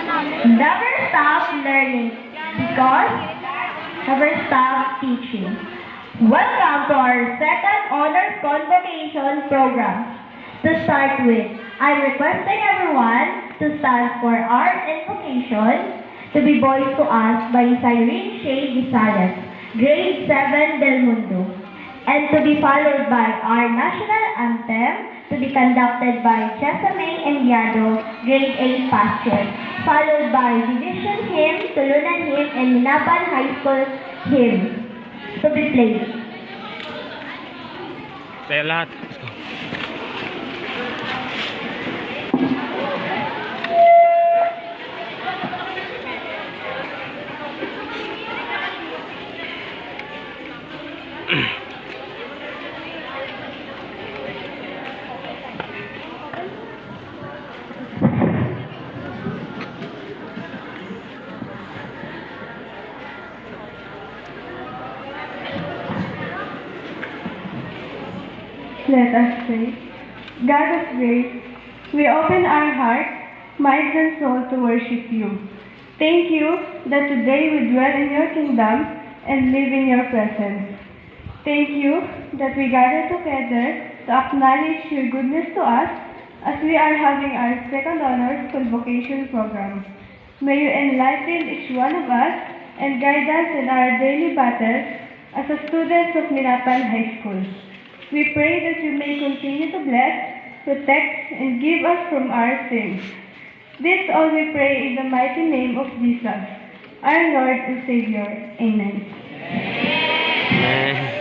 Never stop learning because never stop teaching. Welcome to our second honors convocation program. To start with, I'm requesting everyone to stand for our invocation to be voiced to us by Cyrene Shea Gisales, grade 7 Del Mundo, and to be followed by our national anthem to be conducted by Jessamine Enviado, grade 8 Pasture, followed by division hymn, tulunan hymn, and Minapan High School hymn to be played. Tayo lahat. Let's go. Let us pray. God of grace, we open our hearts, minds, and soul to worship you. Thank you that today we dwell in your kingdom and live in your presence. Thank you that we gather together to acknowledge your goodness to us as we are having our second honors convocation program. May you enlighten each one of us and guide us in our daily battles as a students of Minapan High School. We pray that you may continue to bless, protect, and give us from our sins. This all we pray in the mighty name of Jesus, our Lord and Savior. Amen. Amen.